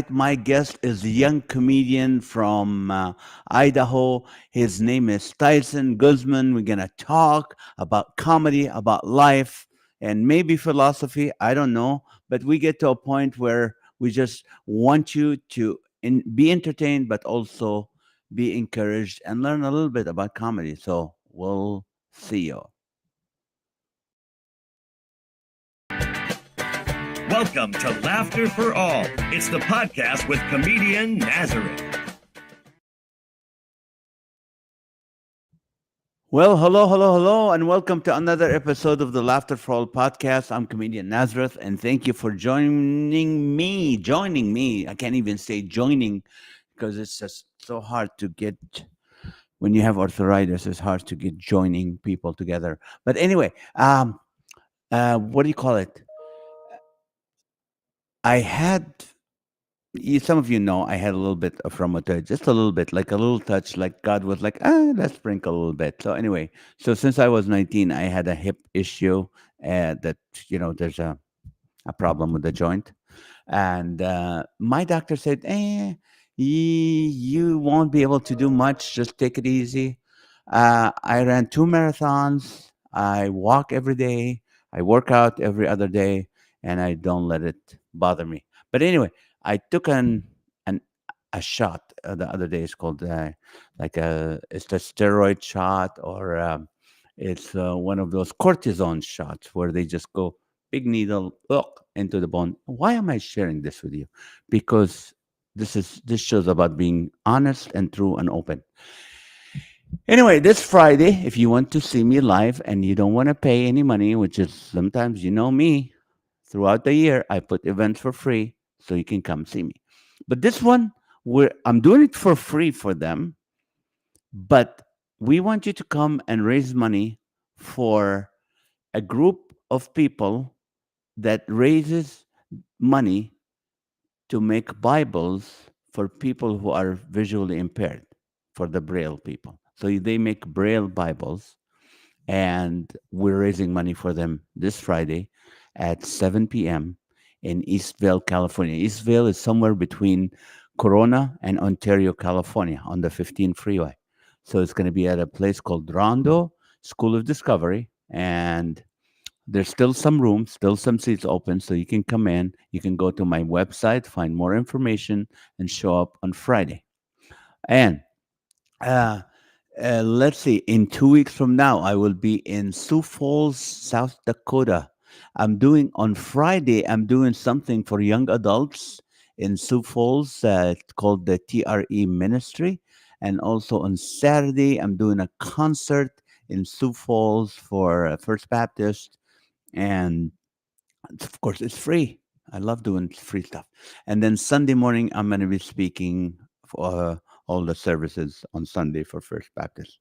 My guest is a young comedian from Idaho. His name is Tyson Gusman. We're going to talk about comedy, about life, and maybe philosophy. I don't know. But we get to a point where we just want you to be entertained, but also be encouraged and learn a little bit about comedy. So we'll see you. Welcome to Laughter for All. It's the podcast with Comedian Nazareth. Well, hello, and welcome to another episode of the Laughter for All podcast. I'm Comedian Nazareth, and thank you for joining me. Joining me. I can't even say joining because it's just so hard to get when you have arthritis. It's hard to get joining people together. But anyway, what do you call it? I had some of you know I had a little bit of rheumatoid, just a little bit, like a little touch, like God was like, let's sprinkle a little bit. So anyway, so since I was 19, I had a hip issue that, there's a problem with the joint. And my doctor said, you won't be able to do much. Just take it easy. I ran 2 marathons. I walk every day. I work out every other day, and I don't let it bother me. But anyway, I took an a shot the other day. It's called it's a steroid shot, or it's one of those cortisone shots where they just go big needle look into the bone. Why am I sharing this with you? Because this shows about being honest and true and open. Anyway, this Friday, if you want to see me live and you don't want to pay any money, which is sometimes, me, throughout the year, I put events for free so you can come see me. But this one, I'm doing it for free for them, but we want you to come and raise money for a group of people that raises money to make Bibles for people who are visually impaired, for the Braille people. So they make Braille Bibles, and we're raising money for them this Friday at 7 p.m. in Eastvale, California. Eastvale is somewhere between Corona and Ontario, California, on the 15 freeway. So it's going to be at a place called Rondo School of Discovery, and there's still some room, still some seats open, so you can come in. You can go to my website, find more information, and show up on Friday. And uh, let's see, in 2 weeks from now, I will be in Sioux Falls, South Dakota. On Friday, I'm doing something for young adults in Sioux Falls called the TRE Ministry. And also on Saturday, I'm doing a concert in Sioux Falls for First Baptist, and of course it's free. I love doing free stuff. And then Sunday morning I'm going to be speaking for all the services on Sunday for First Baptist.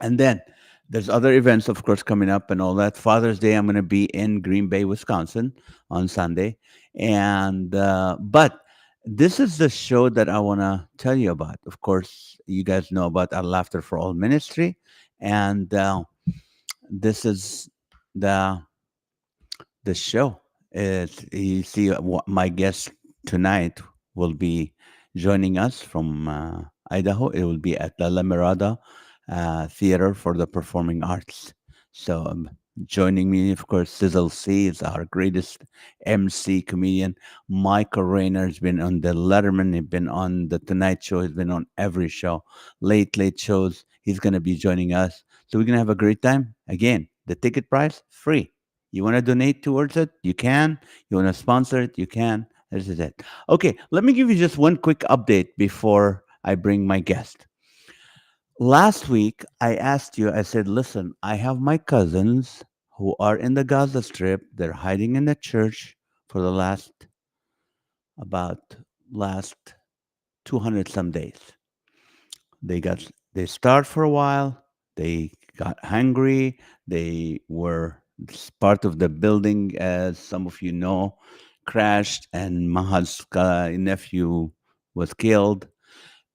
And then there's other events, of course, coming up and all that. Father's Day, I'm going to be in Green Bay, Wisconsin on Sunday. And but this is the show that I want to tell you about. Of course, you guys know about our Laughter for All ministry, and this is the show. You see, my guest tonight will be joining us from Idaho. It will be at the La Mirada Theater for the Performing Arts. So, joining me, of course, Sizzle C is our greatest MC comedian. Michael Rayner has been on the Letterman. He's been on the Tonight Show. He's been on every show, late shows. He's going to be joining us. So we're going to have a great time. Again, the ticket price, free. You want to donate towards it? You can. You want to sponsor it? You can. This is it. Okay, let me give you just one quick update before I bring my guest. Last week, I asked you, I said, listen, I have my cousins who are in the Gaza Strip. They're hiding in the church for the about last 200 some days. They starved for a while. They got hungry. They were part of the building, as some of you know, crashed, and Mahat's nephew was killed.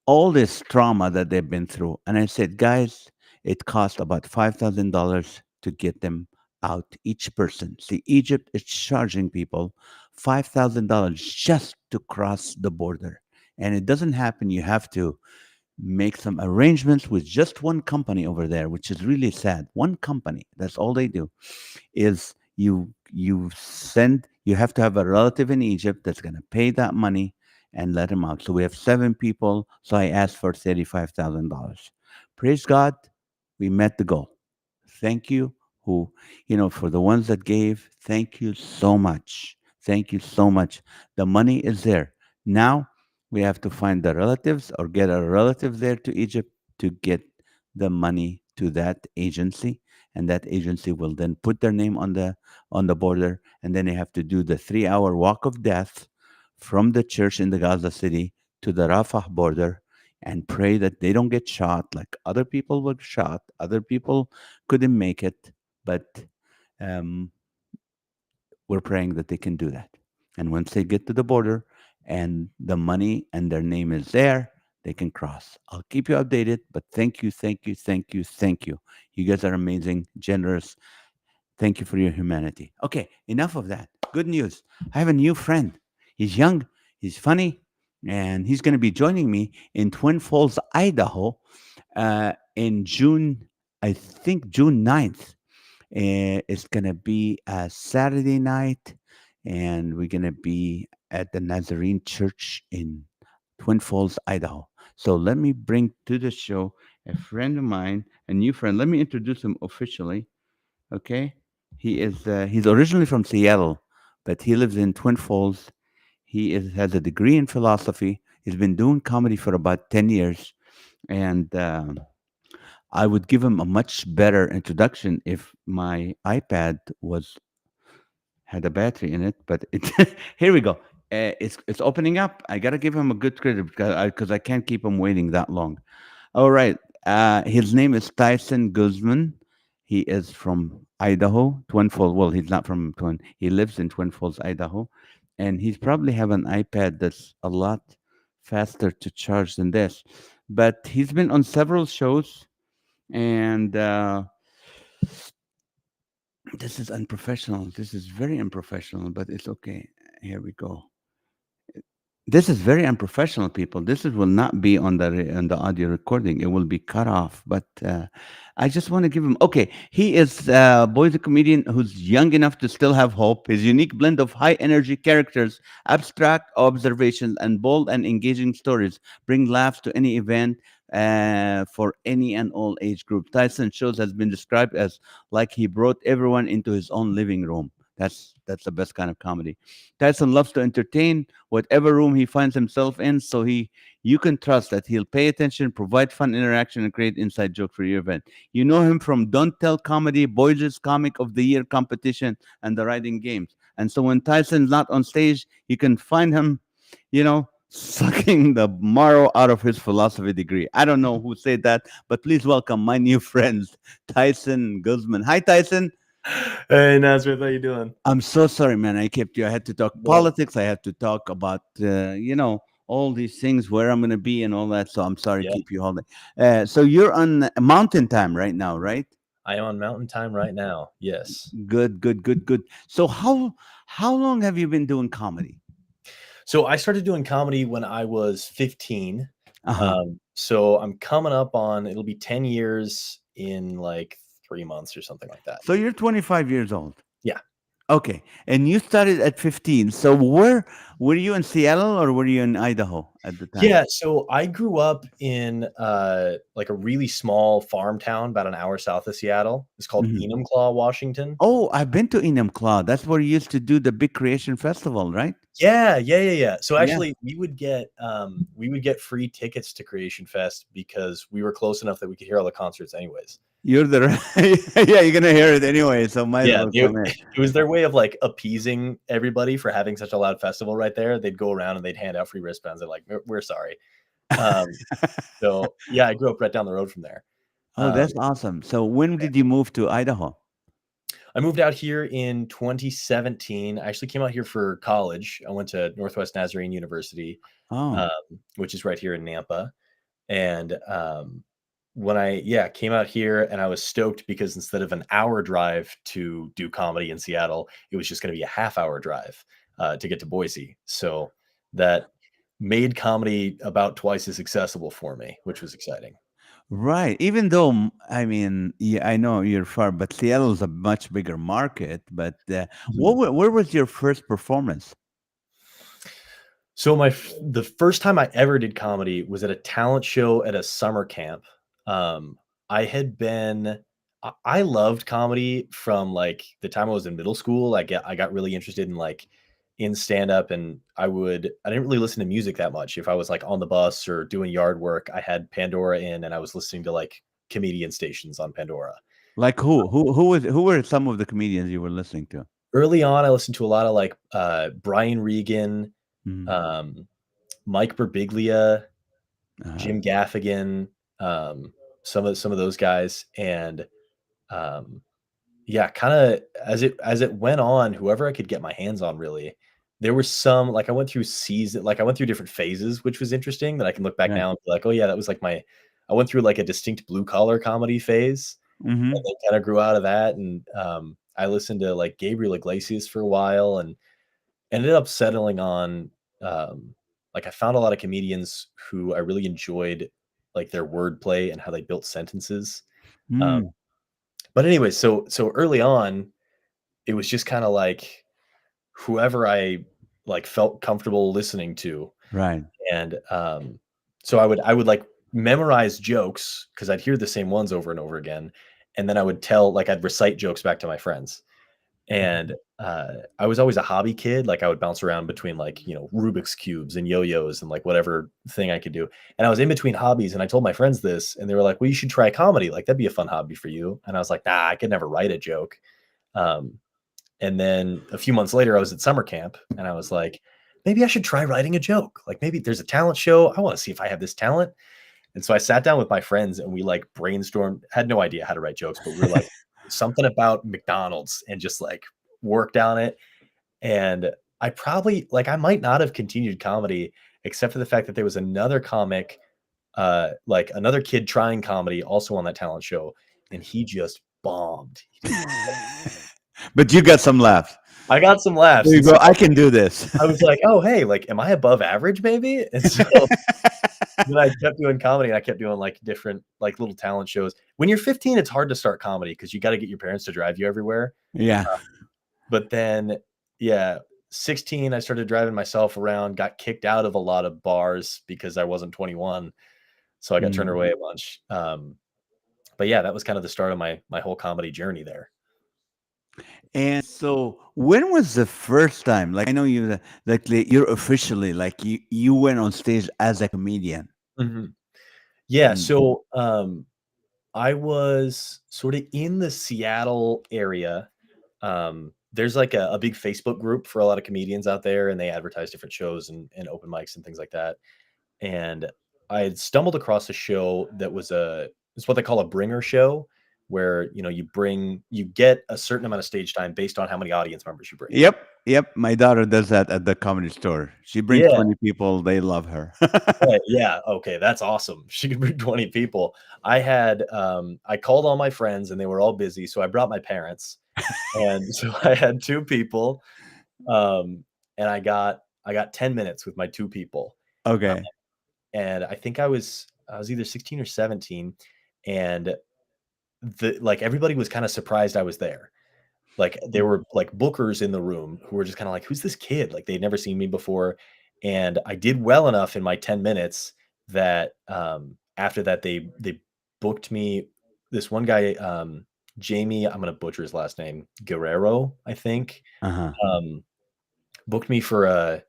All this trauma that they've been through. And I said, guys, it cost about $5,000 to get them out, each person. See, Egypt is charging people $5,000 just to cross the border. And it doesn't happen. You have to make some arrangements with just one company over there, which is really sad. One company, that's all they do. Is you have to have a relative in Egypt that's going to pay that money and let him out. So we have 7 people. So I asked for $35,000. Praise God, we met the goal. Thank you, who for the ones that gave. Thank you so much. Thank you so much. The money is there. Now we have to find the relatives or get a relative there to Egypt to get the money to that agency, and that agency will then put their name on the border, and then they have to do the 3-hour walk of death from the church in the Gaza city to the Rafah border and pray that they don't get shot like other people were shot. Other people couldn't make it, but um, we're praying that they can do that. And once they get to the border and the money and their name is there, they can cross. I'll keep you updated, but thank you, thank you, thank you, thank you. You guys are amazing, generous. Thank you for your humanity. Okay, enough of that. Good news. I have a new friend. He's young, he's funny, and he's going to be joining me in Twin Falls, Idaho in June, I think June 9th. It's going to be a Saturday night, and we're going to be at the Nazarene Church in Twin Falls, Idaho. So let me bring to the show a friend of mine, a new friend. Let me introduce him officially. Okay, he's originally from Seattle, but he lives in Twin Falls. Has a degree in philosophy. He's been doing comedy for about 10 years, and I would give him a much better introduction if my iPad was had a battery in it. But here we go. It's opening up. I gotta give him a good credit because I can't keep him waiting that long. All right. His name is Tyson Gusman. He is from Idaho, Twin Falls. Well, he's not from Twin. He lives in Twin Falls, Idaho, and he's probably have an iPad that's a lot faster to charge than this. But he's been on several shows, and this is unprofessional. This is very unprofessional, but it's okay. Here we go. This is very unprofessional, people. Will not be on the audio recording. It will be cut off. But I just want to give him. Okay, he is boy the comedian who's young enough to still have hope. His unique blend of high energy characters, abstract observations, and bold and engaging stories bring laughs to any event. For any and all age group, Tyson shows has been described as like he brought everyone into his own living room. That's the best kind of comedy. Tyson loves to entertain whatever room he finds himself in, so you can trust that he'll pay attention, provide fun interaction, and create inside joke for your event. You know him from Don't Tell Comedy, Boys' Comic of the Year competition, and the writing games. And so when Tyson's not on stage, you can find him, sucking the marrow out of his philosophy degree. I don't know who said that, but please welcome my new friends, Tyson Gusman. Hi, Tyson. Hey Nazareth, how you doing? I'm so sorry, man. I kept you. I had to talk Well, politics. I had to talk about, all these things, where I'm going to be and all that. So I'm sorry, yeah, keep you holding. So you're on Mountain Time right now, right? I am on Mountain Time right now. Yes. Good, good, good, good. So how long have you been doing comedy? So I started doing comedy when I was 15. Uh-huh. So I'm coming up on it'll be 10 years in like 3 months or something like that. So you're 25 years old. Yeah. Okay. And you started at 15. So where were you in Seattle or were you in Idaho at the time? Yeah. So I grew up in like a really small farm town about an hour south of Seattle. It's called Mhm. Enumclaw, Washington. Oh, I've been to Enumclaw. That's where you used to do the big creation festival, right? Yeah. So Yeah. actually we would get free tickets to Creation Fest because we were close enough that we could hear all the concerts anyways. You're the yeah, you're gonna hear it anyway, so might as Yeah, well come in. it was their way of like appeasing everybody for having such a loud festival right there. They'd go around and they'd hand out free wristbands. They're like, we're sorry. Um, so yeah, I grew up right down the road from there. Oh, Um, that's awesome. So when did you move to Idaho? I moved out here in 2017. I actually came out here for college. I went to Northwest Nazarene University, Oh, um, which is right here in Nampa. And when I came out here, and I was stoked because instead of an hour drive to do comedy in Seattle, it was just going to be a half-hour drive. to get to Boise. So that made comedy about twice as accessible for me, which was exciting. Right. Even though, I mean, yeah, I know you're far, but Seattle's a much bigger market. But where was your first performance? So the first time I ever did comedy was at a talent show at a summer camp. Um, I had been I loved comedy from like the time I was in middle school. I got really interested in like in stand up, and I didn't really listen to music that much. If I was like on the bus or doing yard work, I had Pandora in and I was listening to like comedian stations on Pandora. Like who? Who were some of the comedians you were listening to? Early on, I listened to a lot of like Brian Regan, Mhm. um, Mike Birbiglia, Uh-huh. Jim Gaffigan, some of those guys, and um, yeah, kind of as it went on, whoever I could get my hands on, really. There was some like I went through I went through different phases, which was interesting. That I can look back Right. now and be like, oh yeah, that was like I went through like a distinct blue collar comedy phase, and Hmm. then kind of grew out of that, and I listened to like Gabriel Iglesias for a while, and ended up settling on um, like I found a lot of comedians who I really enjoyed like their wordplay and how they built sentences. Um, Mm. but anyway, so early on, it was just kind of like whoever I like felt comfortable listening to, Right. and so I would like memorize jokes because I'd hear the same ones over and over again, and then I'd recite jokes back to my friends. And, Mhm. I was always a hobby kid, like, I would bounce around between, like, Rubik's cubes and yo-yos and, like, whatever thing I could do, and I was in between hobbies, and I told my friends this, and they were like, "Well, you should try comedy, like, that'd be a fun hobby for you," and I was like, "Nah, I could never write a joke." Um, and then a few months later, I was at summer camp, and I was like, "Maybe I should try writing a joke, like, maybe there's a talent show, I wanna see if I have this talent." And so I sat down with my friends and we like brainstormed, had no idea how to write jokes, but we were like something about McDonald's and just like worked on it. And I might not have continued comedy except for the fact that there was another comic, like another kid trying comedy also on that talent show. And he just bombed. He did not. But you got some laughs. I got some laughs. There you And so go. I can do this. I was like, oh, hey, like, am I above average maybe? And so then I kept doing comedy, and I kept doing, like, different, like, little talent shows. When you're 15, it's hard to start comedy because you gotta get your parents to drive you everywhere. Yeah. But then, yeah, 16, I started driving myself around, got kicked out of a lot of bars because I wasn't 21, so I got turned Mm. away a bunch. But yeah, that was kind of the start of my whole comedy journey there. And so, when was the first time? Like, I know you're officially like you went on stage as a comedian. Mhm. Yeah, Mm. so, I was sorta in the Seattle area. There's like a big Facebook group for a lot of comedians out there, and they advertise different shows and open mics and things like that. And I had stumbled across a show that was it's what they call a bringer show, where you get a certain amount of stage time based on how many audience members you bring. Yep. Yep. My daughter does that at the comedy store. She brings Yeah, 20 people. They love her. right, yeah, okay, that's awesome. She could bring 20 people. I called all my friends and they were all busy, so I brought my parents. And so I had two people, um, and I got 10 minutes with my two people. Uh, Okay. and I was either 16 or 17, and everybody was kind of surprised I was there. Like there Mm. were like bookers in the room who were just kind of like, "Who's this kid?" Like they'd never seen me before, and I did well enough in my 10 minutes that after that they booked me. This one guy, Jamie, I'm gonna butcher his last name, Guerrero, I think, Uh-huh. um, booked me for a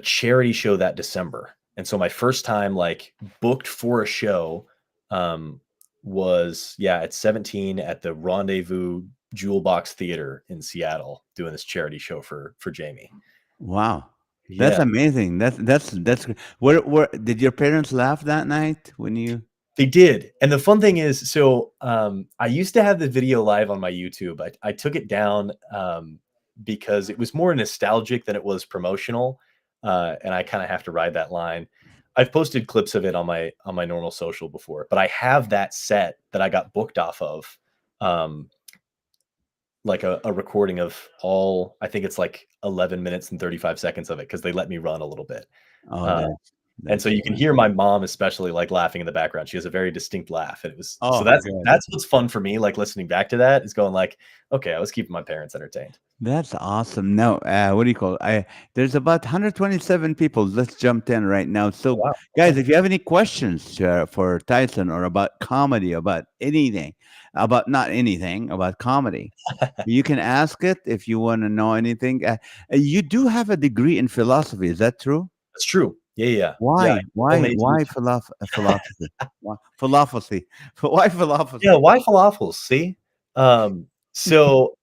charity show that December. And so my first time like booked for a show um was at 17 at the Rendezvous Jewel Box Theater in Seattle doing this charity show for Jamie. Wow. That's Yeah. amazing. That's gr- where did your parents laugh that night when you They did. And the fun thing is, so I used to have the video live on my YouTube. I took it down because it was more nostalgic than it was promotional. And I kind of have to ride that line. I've posted clips of it on my normal social before, but I have that set that I got booked off of. Um, like a recording of all, I think it's like 11 minutes and 35 seconds of it because they let me run a little bit. Oh, Uh, and so that's you can fun. hear my mom especially like laughing in the background. She has a very distinct laugh. And it was so Oh, that's good. that's what's fun for me, like listening back to that is going like, okay, I was keeping my parents entertained. That's awesome. Now, what do you call it? There's about 127 people. Let's jump in right now. Oh, So, wow. guys, Okay. if you have any questions for Tyson or about comedy, about anything, about not anything, about comedy, you can ask it if you want to know anything. You do have a degree in philosophy. Is that true? That's true. Yeah, yeah. Yeah, yeah, Why? I double majored. Why philosophy? Why philosophy? Why Yeah, philosophy? why falafels? See? So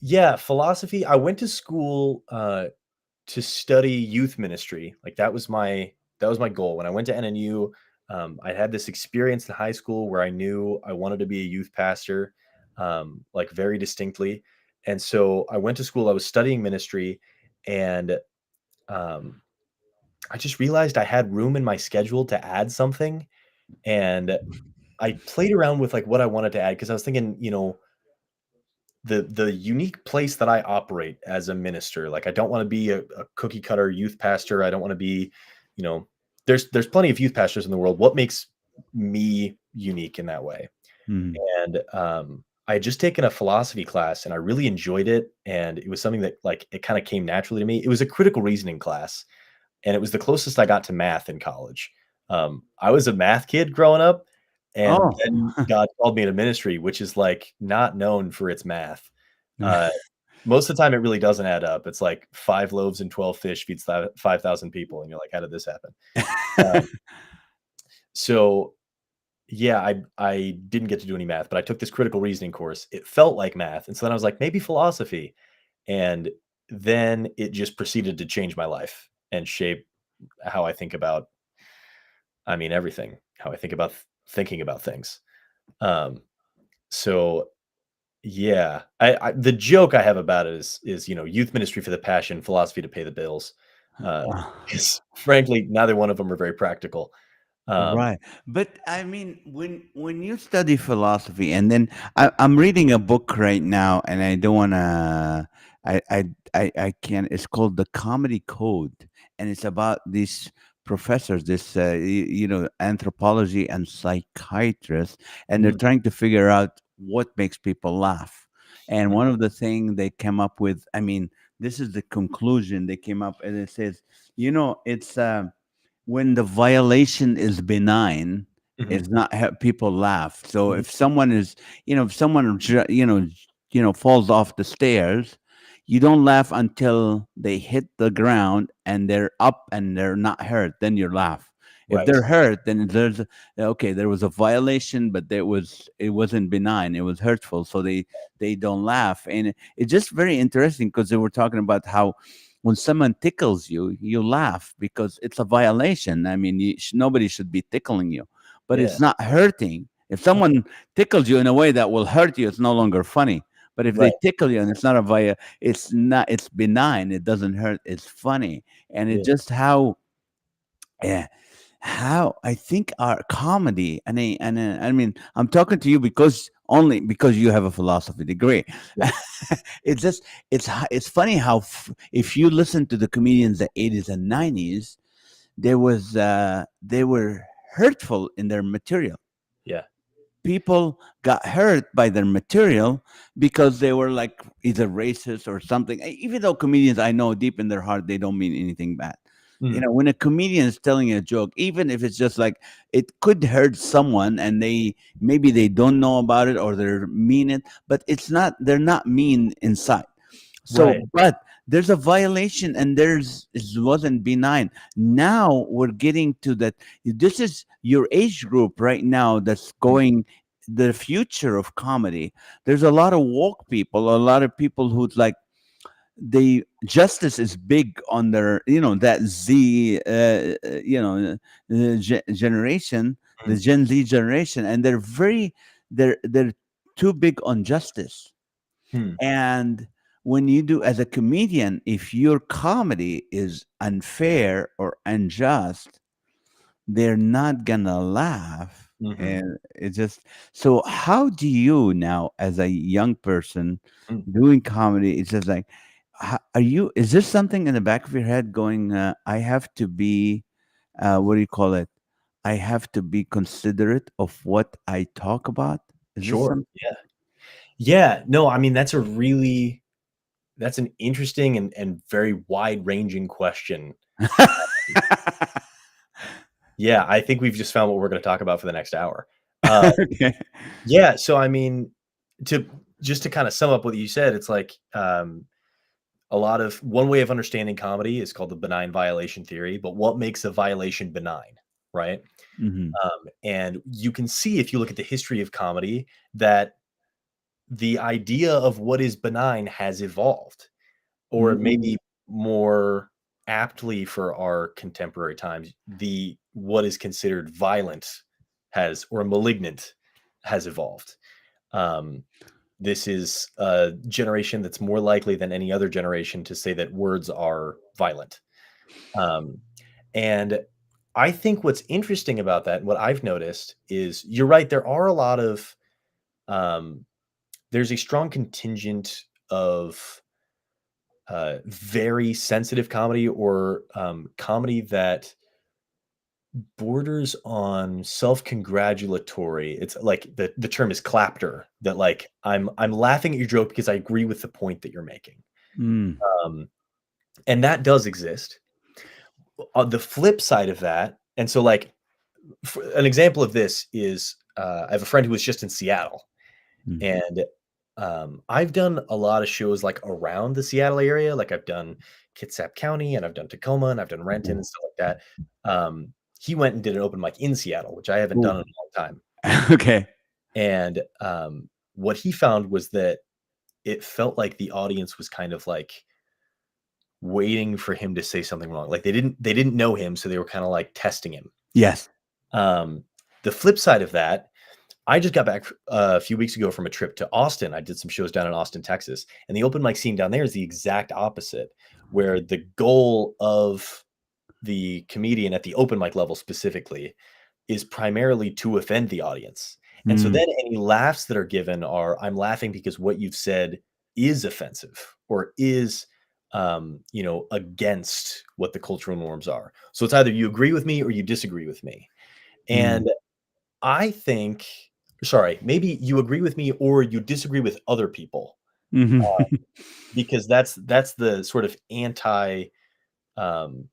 yeah, philosophy. I went to school to study youth ministry. Like that was my goal. When I went to NNU, I had this experience in high school where I knew I wanted to be a youth pastor, like very distinctly. And so I went to school, I was studying ministry, and um, I just realized I had room in my schedule to add something. And I played around with like what I wanted to add because I was thinking, the unique place that I operate as a minister. Like I don't want to be a cookie cutter youth pastor. I don't want to be, you know, there's plenty of youth pastors in the world. What makes me unique in that way? Hmm. And I had just taken a philosophy class and I really enjoyed it. And it was something that like it kind of came naturally to me. It was a critical reasoning class, and it was the closest I got to math in college. I was a math kid growing up, and Oh, then God called me to ministry, which is like not known for its math. Uh, most of the time, it really doesn't add up. It's like 5 loaves and 12 fish feeds 5,000 people, and you're like, how did this happen? Um, so yeah, I didn't get to do any math, but I took this critical reasoning course. It felt like math, and so then I was like, maybe philosophy, and then it just proceeded to change my life and shape how I think about, I mean, everything, how I think about thinking about things. Um, so yeah, the joke I have about it is youth ministry for the passion, philosophy to pay the bills. Because frankly, neither one of them are very practical. Um, right. But I mean, when you study philosophy, and then I'm reading a book right now, and I don't want to. I can't. It's called The Comedy Code, and it's about these professors, this anthropology and psychiatrists, and they're mhm, trying to figure out what makes people laugh. And mhm, one of the things they came up with, I mean, this is the conclusion they came up, and it says, it's. When the violation is benign, mhm, it's not people laugh. So mhm, if someone is, if someone falls off the stairs, you don't laugh until they hit the ground and they're up and they're not hurt. Then you laugh. If right. they're hurt, then okay, there was a violation, but it wasn't benign. It was hurtful, so they don't laugh. And it's just very interesting because they were talking about how when someone tickles you, you laugh because it's a violation. I mean, nobody should be tickling you, but Yeah. it's not hurting. If Huh, someone tickles you in a way that will hurt you, it's no longer funny. But if they right. tickle you and it's not, it's benign. It doesn't hurt. It's funny, and it Yeah. just yeah, how I think our comedy I mean, I'm talking to you because only because you have a philosophy degree. Yeah. It's just it's funny how if you listen to the comedians the 80s and 90s, they were hurtful in their material. Yeah. People got hurt by their material because they were like either racist or something. Even though comedians, I know deep in their heart, they don't mean anything bad. Mm, When a comedian is telling a joke, even if it's just like it could hurt someone and maybe they don't know about it or they're mean it, but they're not mean inside. So, right. but there's a violation and it wasn't benign. Now we're getting to that. This is your age group right now that's Mhm, going the future of comedy. There's a lot of woke people, a lot of people who's like, the justice is big on their, that Z, generation, the mhm, Gen Z generation, and they're too big on justice. hmm, And when you do as a comedian, if your comedy is unfair or unjust, they're not gonna laugh. Mhm. And it just, so how do you now, as a young person Mm. doing comedy, it's just like, are you, is there something in the back of your head going, I have to be, what do you call it? I have to be considerate of what I talk about. Is this Sure. something? Yeah. Yeah. No, I mean, that's an interesting and very wide-ranging question. Yeah, I think we've just found what we're gonna talk about for the next hour. Uh, Okay. yeah, so I mean, to just to kinda sum up what you said, it's like, a lot of one way of understanding comedy is called the benign violation theory, but what makes a violation benign, right? Hmm. And you can see if you look at the history of comedy that the idea of what is benign has evolved, or Mm. maybe more aptly for our contemporary times, the what is considered violent has or malignant has evolved. Um, this is a generation that's more likely than any other generation to say that words are violent. Um, and I think what's interesting about that, and what I've noticed is you're right, there are a lot of um, there's a strong contingent of very sensitive comedy or comedy that borders on self-congratulatory. It's like the term is clapter, that like I'm laughing at your joke because I agree with the point that you're making. Mm. Um, and that does exist. On the flip side of that, and so like an example of this is I have a friend who was just in Seattle, Mm. and I've done a lot of shows like around the Seattle area. Like I've done Kitsap County and I've done Tacoma and I've done Renton Mhm. and stuff like that. He went and did an open mic in Seattle, which I haven't Ooh. done in a long time. Okay. And what he found was that it felt like the audience was kind of like waiting for him to say something wrong. Like they didn't know him, so they were kind of like testing him. Yes. Um, the flip side of that, I just got back a few weeks ago from a trip to Austin. I did some shows down in Austin, Texas, and the open mic scene down there is the exact opposite, where the goal of the comedian at the open mic level specifically is primarily to offend the audience. And so Mm. then any laughs that are given are I'm laughing because what you've said is offensive or is against what the cultural norms are. So it's either you agree with me or you disagree with me. Mm. And I think sorry, maybe you agree with me or you disagree with other people, Mhm. because that's the sort of anti, um,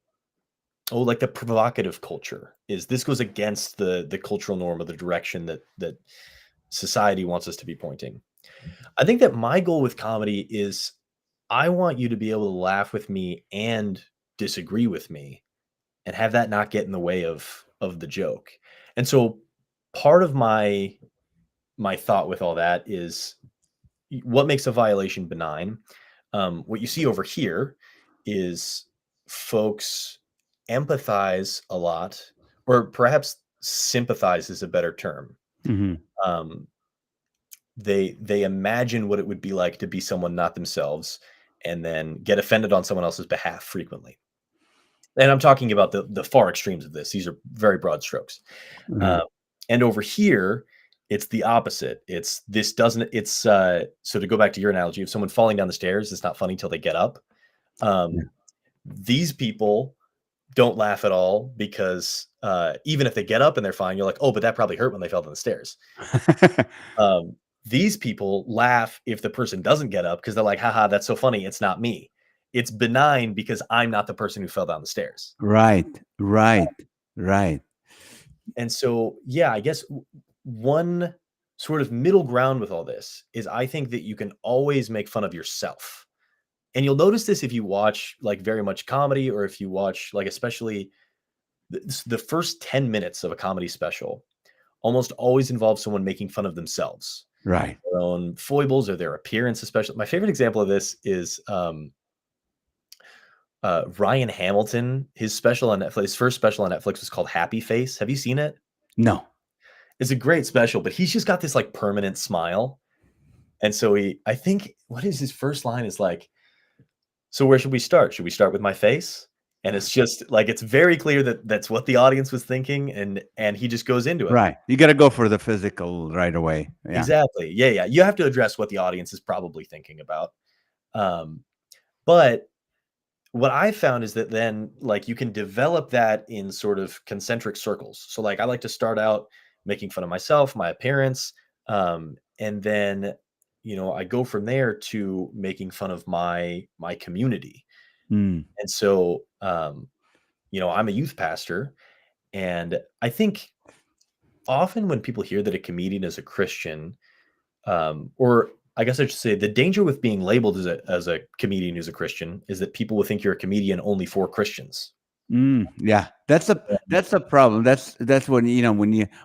like the provocative culture is this goes against the cultural norm or the direction that society wants us to be pointing. I think that my goal with comedy is I want you to be able to laugh with me and disagree with me and have that not get in the way of the joke. And so part of my thought with all that is what makes a violation benign. What you see over here is folks empathize a lot, or perhaps sympathize is a better term. Mhm. Um, they imagine what it would be like to be someone not themselves, and then get offended on someone else's behalf frequently. And I'm talking about the far extremes of this. These are very broad strokes. Right. Um, and over here, it's the opposite. It's this doesn't. It's so to go back to your analogy of someone falling down the stairs, it's not funny till they get up. Yeah. Um, these people don't laugh at all because even if they get up and they're fine, you're like, oh, but that probably hurt when they fell down the stairs. Um, these people laugh if the person doesn't get up because they're like, haha, that's so funny. It's not me. It's benign because I'm not the person who fell down the stairs. Right. Right. Right. And so, yeah, I guess one sort of middle ground with all this is I think that you can always make fun of yourself. And you'll notice this if you watch like very much comedy, or if you watch like especially the first 10 minutes of a comedy special almost always involves someone making fun of themselves, Right. their own foibles or their appearance, especially. My favorite example of this is Ryan Hamilton. His special on Netflix, his first special on Netflix was called Happy Face. Have you seen it? No. It's a great special, but he's just got this like permanent smile. And so I think what is his first line is like, so where should we start? Should we start with my face? and it's just like it's very clear that that's what the audience was thinking, and he just goes into it. Right. You got to go for the physical right away. Yeah. Exactly. Yeah, yeah. You have to address what the audience is probably thinking about. Um, but what I found is that then, like, you can develop that in sort of concentric circles. So, like, I like to start out making fun of myself, my appearance, and then, I go from there to making fun of my community. Mm. And so, I'm a youth pastor, and I think often when people hear that a comedian is a Christian, or I guess I should say the danger with being labeled as a comedian who's a Christian is that people will think you're a comedian only for Christians. Yeah, that's a problem. That's when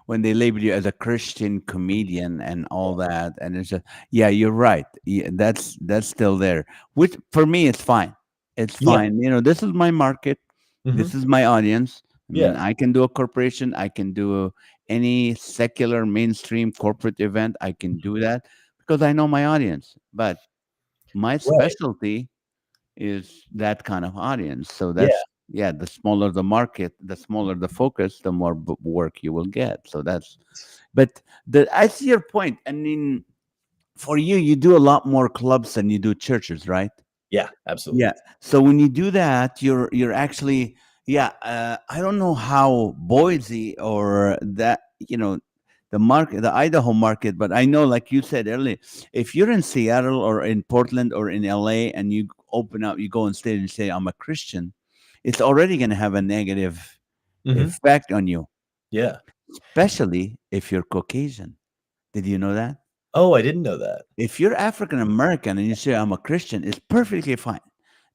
when they label you as a Christian comedian and all that, and it's just yeah, you're right. Yeah, that's still there. Which for me, it's fine. It's Yeah. fine. This is my market. Hmm. This is my audience. I mean, Yeah. I can do a corporation. I can do any secular mainstream corporate event. I can do that because I know my audience. But my Right. specialty is that kind of audience. So Yeah. that's yeah, the smaller the market, the smaller the focus, the more work you will get. So that's but I see your point. I mean, for you, you do a lot more clubs than you do churches, right? Yeah. Absolutely. Yeah. So when you do that, you're actually yeah. I don't know how Boise or that the market, the Idaho market, but I know, like you said earlier, if you're in Seattle or in Portland or in LA and you open up, you go on stage and say I'm a Christian, it's already going to have a negative Hmm. effect on you, Yeah. especially if you're Caucasian. Did you know that? Oh, I didn't know that. If you're African American and you say I'm a Christian, it's perfectly fine.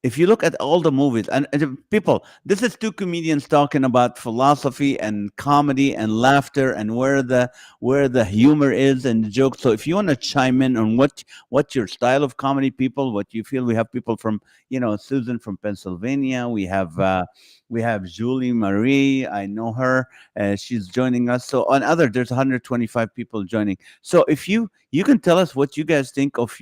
If you look at all the movies and people, this is two comedians talking about philosophy and comedy and laughter and where the humor is and the jokes. So if you want to chime in on what your style of comedy, people, what you feel, we have people from Susan from Pennsylvania. We have Julie Marie. I know her. She's joining us. So on other, there's 125 people joining. So if you can tell us what you guys think of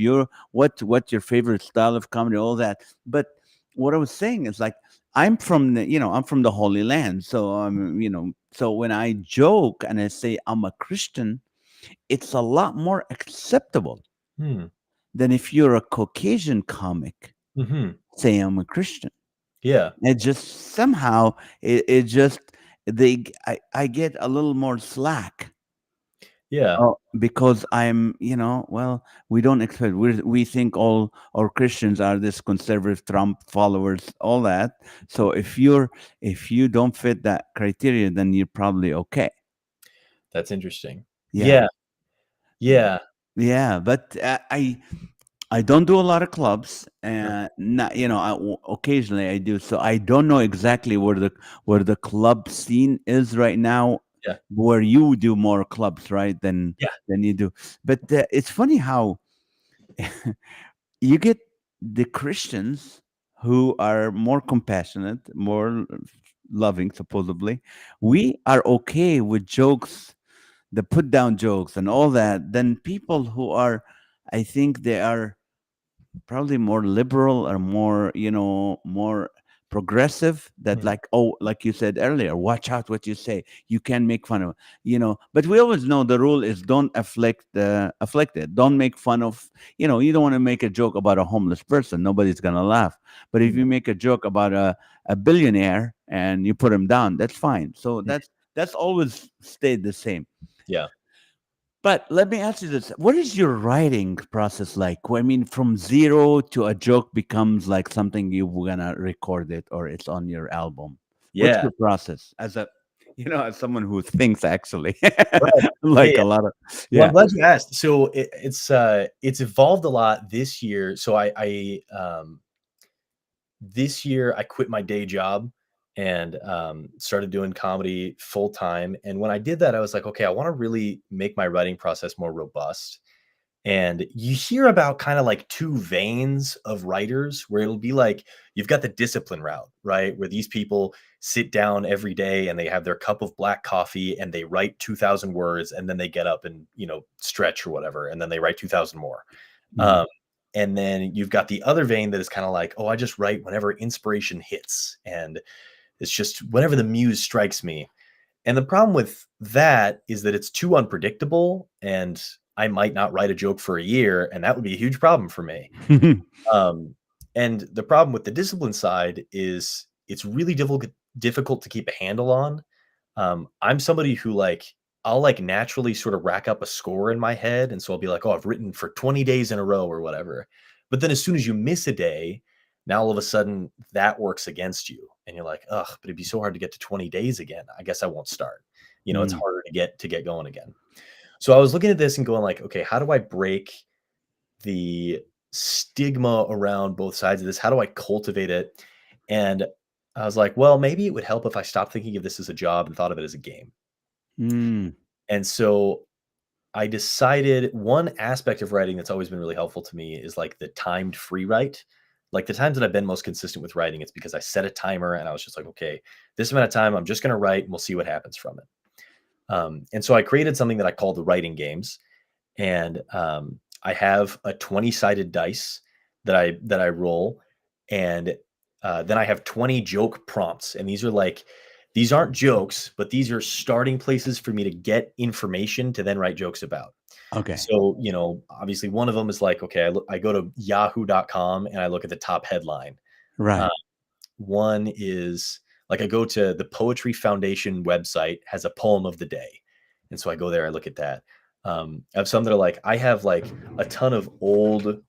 what your favorite style of comedy, all that. But what I was saying is like I'm from the Holy Land, so so when I joke and I say I'm a Christian, it's a lot more acceptable Hmm. than if you're a Caucasian comic Hmm. say I'm a Christian. Yeah. It just somehow it just I get a little more slack. Yeah. Oh, because well, we don't expect we think all our Christians are this conservative Trump followers, all that. So if you don't fit that criteria, then you're probably okay. That's interesting. Yeah, Yeah. Yeah. yeah. But I don't do a lot of clubs, and not occasionally I do. So I don't know exactly where the club scene is right now. Yeah. Where you do more clubs, right? Than Yeah. than you do. But it's funny how you get the Christians who are more compassionate, more loving, supposedly. We are okay with jokes, the put down jokes and all that, than people who are, I think they are probably more liberal or more progressive, that Mhm. like, oh, like you said earlier, watch out what you say, you can make fun of but we always know the rule is don't afflict the afflicted, don't make fun of, you don't want to make a joke about a homeless person, nobody's gonna laugh. But if Mhm. you make a joke about a billionaire and you put him down, that's fine. So Mhm. that's always stayed the same. Yeah. But let me ask you this. What is your writing process like? I mean, from zero to a joke becomes like something you're gonna record it or it's on your album. What's Yeah. your process as someone who thinks actually Right. Yeah, like yeah. a lot of Well, I'm yeah. glad you asked. So it's evolved a lot this year. So I this year I quit my day job and started doing comedy full time. And when I did that, I was like, okay, I want to really make my writing process more robust. And you hear about kind of like two veins of writers where it'll be like you've got the discipline route, right? Where these people sit down every day and they have their cup of black coffee and they write 2,000 words and then they get up and, stretch or whatever. And then they write 2,000 more. Mhm. Um, And then you've got the other vein that is kind of like, oh, I just write whenever inspiration hits. And it's just whenever the muse strikes me. And the problem with that is that it's too unpredictable, and I might not write a joke for a year, and that would be a huge problem for me. Um, and the problem with the discipline side is it's really difficult to keep a handle on. I'm somebody who I'll naturally sort of rack up a score in my head, and so I'll be like, oh, I've written for 20 days in a row or whatever. But then as soon as you miss a day, now all of a sudden that works against you, and you're like, ugh, but it'd be so hard to get to 20 days again. I guess I won't start. It's Mm, harder to get going again. So I was looking at this and going like, okay, how do I break the stigma around both sides of this? How do I cultivate it? And I was like, well, maybe it would help if I stopped thinking of this as a job and thought of it as a game. mm, And so I decided one aspect of writing that's always been really helpful to me is like the timed free write. Like the times that I've been most consistent with writing, it's because I set a timer and I was just like, okay, this amount of time, I'm just going to write and we'll see what happens from it. And so I created something that I call the writing games. And I have a 20-sided dice that I roll, and then I have 20 joke prompts, and these aren't jokes, but these are starting places for me to get information to then write jokes about. okay. So obviously one of them is like, okay, I go to yahoo.com and I look at the top headline. Uh, Right. One is like I go to the Poetry Foundation website, has a poem of the day. And so I go there, I look at that. I have some that are like, I have like a ton of old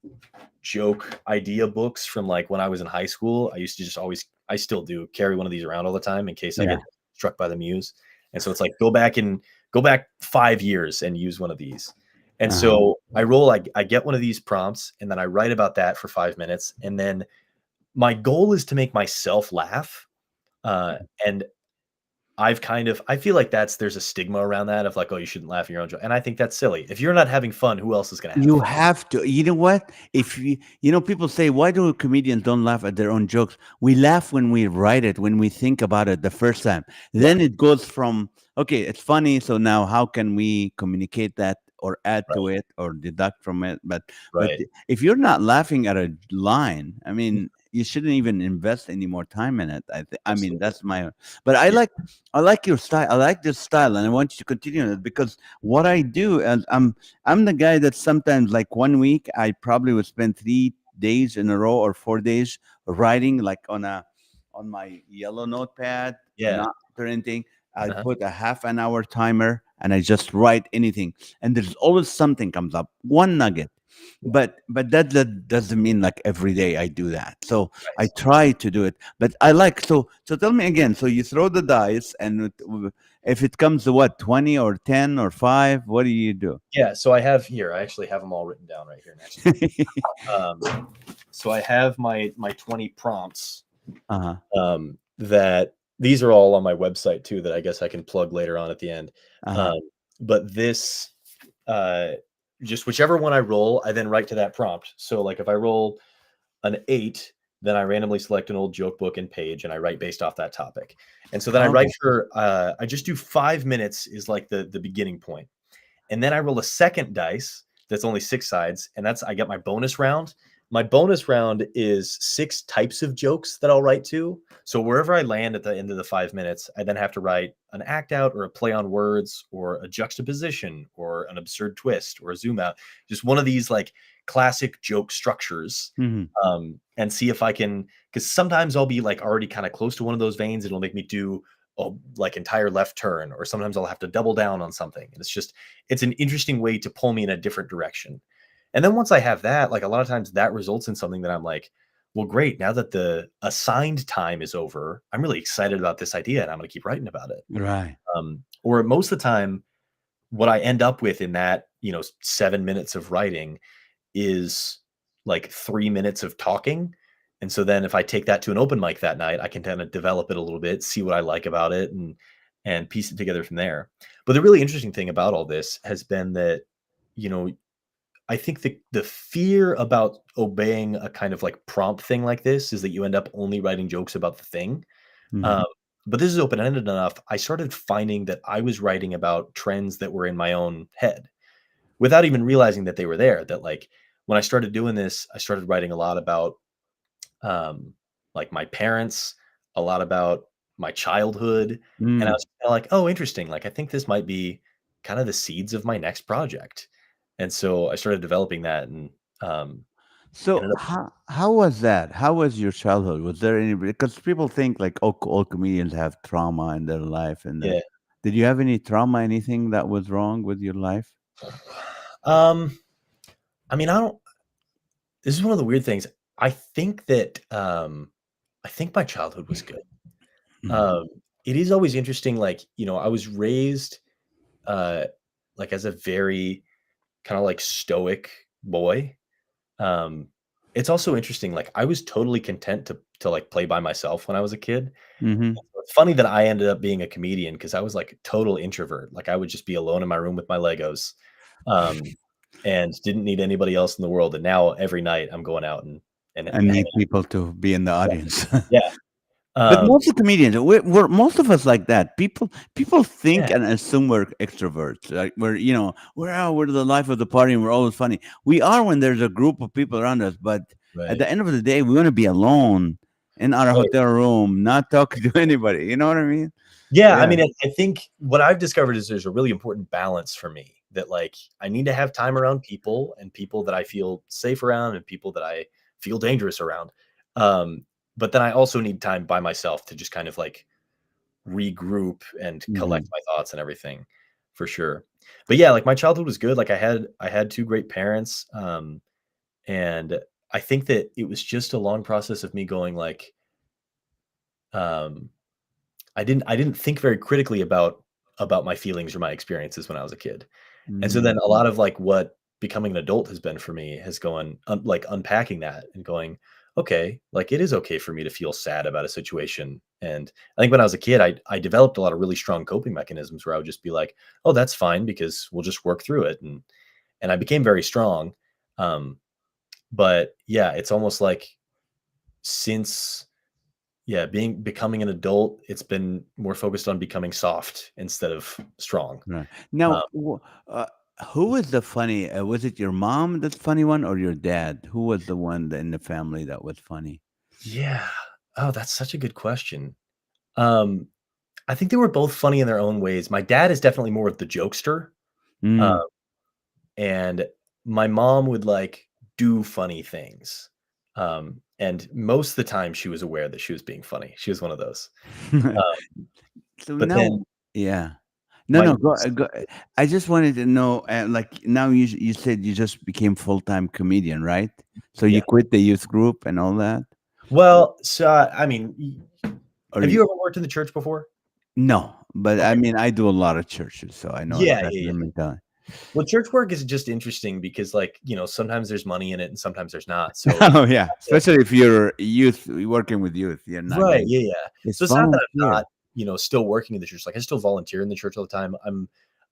joke idea books from like when I was in high school. I used to just always, I still do carry one of these around all the time in case I Yeah. get struck by the muse. And so it's like, go back 5 years and use one of these. And Uh-huh. so I get one of these prompts and then I write about that for 5 minutes. And then my goal is to make myself laugh. Uh, and I feel like there's a stigma around that of like, oh, you shouldn't laugh at your own joke. And I think that's silly. If you're not having fun, who else is going to have You fun? have to. You know what? If people say, why do comedians don't laugh at their own jokes? We laugh when we write it, when we think about it the first time. Yeah. Then it goes from, okay, it's funny. So now how can we communicate that or add to Right. it or deduct from it? But Right. if you're not laughing at a line, I mean, you shouldn't even invest any more time in it. I mean, Absolutely. that's my, but Yeah. I like your style. I like this style, and I want you to continue it because what I do, and I'm the guy that sometimes, like 1 week, I probably would spend 3 days in a row or 4 days writing, like on my yellow notepad, Yeah. not printing. I Uh-huh. put a half an hour timer and I just write anything, and there's always something comes up, one nugget. Yeah. But that doesn't mean like every day I do that. So I Right. try to do it. But I like so tell me again. So you throw the dice, and if it comes to what, 20 or 10 or 5, what do you do? Yeah. So I actually have them all written down right here next to me. So I have my 20 prompts. Uh-huh. That these are all on my website too, that I guess I can plug later on at the end. Uh-huh. Um, but this, uh, just whichever one I roll, I then write to that prompt. So like if I roll an 8, then I randomly select an old joke book and page, and I write based off that topic. And so then I write Okay. for, I just do 5 minutes is like the beginning point. And then I roll a second dice that's only 6 sides, and I get my bonus round. My bonus round is 6 types of jokes that I'll write to. So wherever I land at the end of the 5 minutes, I then have to write an act out or a play on words or a juxtaposition or an absurd twist or a zoom out. Just one of these like classic joke structures. Mhm. And see if I can, because sometimes I'll be like already kind of close to one of those veins. It'll make me do like entire left turn, or sometimes I'll have to double down on something. And it's an interesting way to pull me in a different direction. And then once I have that, like a lot of times that results in something that I'm like, well, great. Now that the assigned time is over, I'm really excited about this idea and I'm going to keep writing about it. Right. Or most of the time, what I end up with in that, 7 minutes of writing is like 3 minutes of talking. And so then if I take that to an open mic that night, I can kind of develop it a little bit, see what I like about it, and piece it together from there. But the really interesting thing about all this has been that, you know, I think the fear about obeying a kind of like prompt thing like this is that you end up only writing jokes about the thing. Um, Mhm. but this is open ended enough. I started finding that I was writing about trends that were in my own head without even realizing that they were there. That like when I started doing this, I started writing a lot about um, like my parents, a lot about my childhood, and I Mm. was kinda like, "Oh, interesting, like, I think this might be kind of the seeds of my next project." And so I started developing that and, So ended up how was that? How was your childhood? Was there any, because people think like all comedians have trauma in their life, and yeah. did you have any trauma? Anything that was wrong with your life? Um, I mean, I don't this is one of the weird things. I think that, I think my childhood was good. Mhm. Um, it is always interesting, like, I was raised, uh, like, as a very kinda, like, stoic boy. Um, it's also interesting, like, I was totally content to, like, play by myself when I was a kid. Mhm. It's funny that I ended up being a comedian because I was, like, a total introvert, like, I would just be alone in my room with my Legos, um, and didn't need anybody else in the world, and now every night I'm going out and I need hanging people to be in the out. audience. Yeah, But um, most of comedians, we're most of us like that. People think yeah, and assume we're extroverts. Like we're the life of the party and we're always funny. We are when there's a group of people around us, but at right. the end of the day, we want to be alone in our Right. hotel room, not talking to anybody. You know what I mean? Yeah, I Yeah. mean, I think what I've discovered is there's a really important balance for me that, like, I need to have time around people and people that I feel safe around and people that I feel dangerous around. But then I also need time by myself to just kind of like regroup and collect Mhm. my thoughts and everything for sure. But yeah, like my childhood was good. Like I had two great parents. And I think that it was just a long process of me going like, um, I didn't think very critically about my feelings or my experiences when I was a kid. And so Mm. then a lot of like what becoming an adult has been for me has gone like unpacking that and going, okay, like it is okay for me to feel sad about a situation. And I think when I was a kid, I developed a lot of really strong coping mechanisms where I would just be like, oh, that's fine because we'll just work through it. And I became very strong. Um, but yeah, it's almost like since yeah, becoming an adult, it's been more focused on becoming soft instead of strong. Right. Um, Now, who was the funny? Was it your mom that's funny one, or your dad? Who was the one in the family that was funny? yeah. Oh, that's such a good question. Um, I think they were both funny in their own ways. My dad is definitely more of the jokester, uh, Mm. and my mom would, like, do funny things. And most of the time, she was aware that she was being funny. She was one of those. Um, So but now, then yeah. No, my no, go. I just wanted to know, like now you said you just became full-time comedian, right? So you yeah. quit the youth group and all that, Well, so, I mean, or have you ever worked in the church before? no? But I Okay. mean, I do a lot of churches, so I know Yeah, exactly yeah, the yeah. mentality. Well, church work is just interesting because, like, sometimes there's money in it and sometimes there's not. So Oh yeah, especially if you're youth working with youth, you're not right, getting. yeah, yeah. It's So it's not that I'm volunteer, not, still working in the church. Like I still volunteer in the church all the time.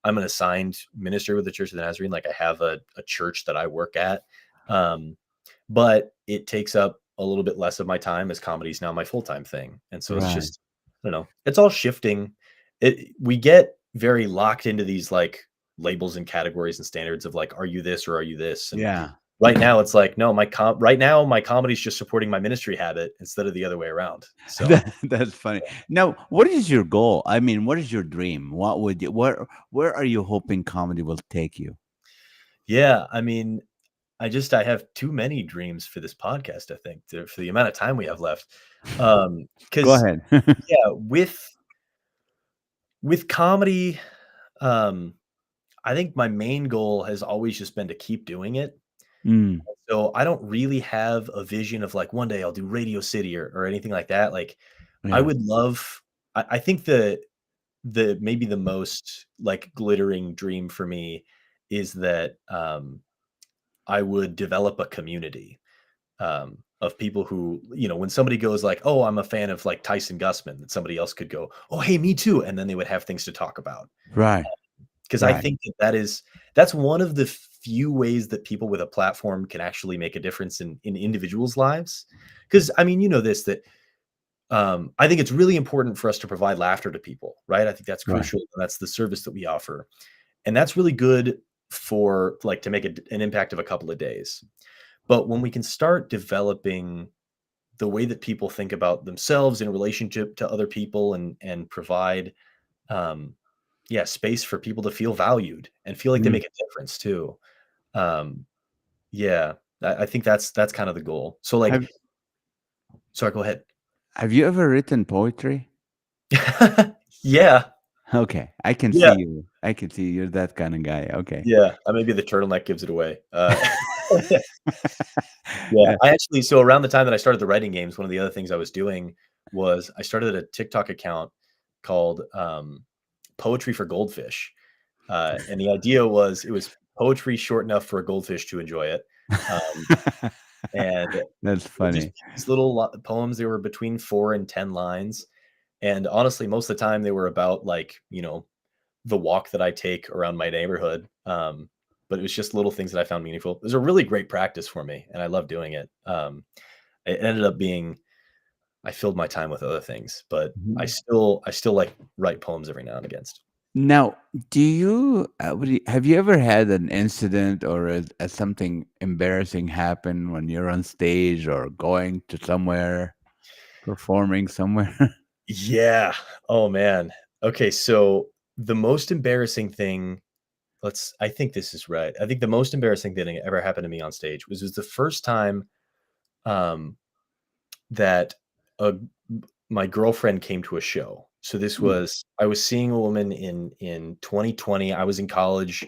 I'm an assigned minister with the Church of the Nazarene. Like I have a church that I work at. Um, but it takes up a little bit less of my time as comedy is now my full-time thing. And so it's right? just, I don't know, it's all shifting. We get very locked into these like labels and categories and standards of like, are you this or are you this? And Yeah. right now it's like, no, right now my comedy's just supporting my ministry habit instead of the other way around. So That's funny. Now, what is your goal? I mean, what is your dream? What would you where are you hoping comedy will take you? yeah, I mean, I have too many dreams for this podcast, I think, for the amount of time we have left. Go Because ahead. yeah, with comedy, um, I think my main goal has always just been to keep doing it. Mm, So I don't really have a vision of like one day I'll do Radio City or anything like that. Like I yeah. would love I think the maybe the most like glittering dream for me is that I would develop a community of people who, when somebody goes like, "Oh, I'm a fan of like Tyson Gusman," that somebody else could go, "Oh, hey, me too," and then they would have things to talk about. Right. Because I Right. think that's one of the few ways that people with a platform can actually make a difference in individuals' lives. Because I mean, you know this that I think it's really important for us to provide laughter to people, right? I think that's Right. crucial, and that's the service that we offer, and that's really good for like to make an impact of a couple of days. But when we can start developing the way that people think about themselves in relationship to other people, and provide um yeah, space for people to feel valued and feel like they Mm. make a difference too. Um yeah, I think that's kind of the goal. So like, Have sorry, go ahead. Have you ever written poetry? Yeah, Okay, I can see yeah, you. I can see you're that kind of guy. Okay. yeah. Maybe the turtleneck gives it away. Yeah, Yeah. I actually, so around the time that I started the writing games, one of the other things I was doing was I started a TikTok account called Poetry for Goldfish. And the idea was it was poetry short enough for a goldfish to enjoy it. Um, and That's it would just funny. be these little poems. They were between 4 and 10 lines. And honestly, most of the time they were about like, the walk that I take around my neighborhood. But it was just little things that I found meaningful. It was a really great practice for me, and I love doing it. It ended up being I filled my time with other things, but I Mhm. still like write poems every now and again. Now, do you, have you ever had an incident or something embarrassing happen when you're on stage or going to somewhere, performing somewhere? Yeah. Oh man. Okay, so the most embarrassing thing, I think this is right. I think the most embarrassing thing that ever happened to me on stage was the first time um that a my girlfriend came to a show. So this Mm. was I was seeing a woman in 2020. I was in college.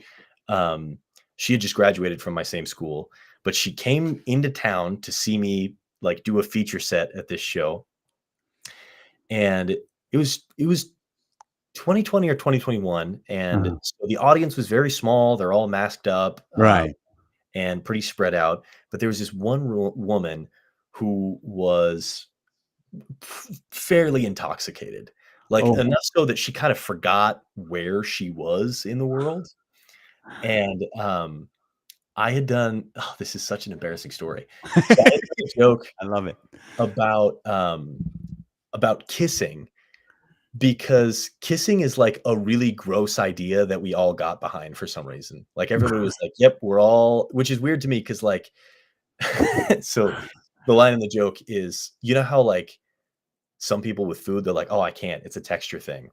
Um, she had just graduated from my same school, but she came into town to see me like do a feature set at this show. And it was 2020 or 2021, and Uh, so the audience was very small. They're all masked up. right. And pretty spread out. But there was this one woman who was fairly intoxicated, like Oh, enough so that she kind of forgot where she was in the world. And I had done, oh, this is such an embarrassing story. So I had done a joke I love it. about about kissing, because kissing is like a really gross idea that we all got behind for some reason. Like everybody was like, "Yep, we're all," which is weird to me because like, so the line in the joke is, you know how like some people with food, they're like, "Oh, I can't. It's a texture thing."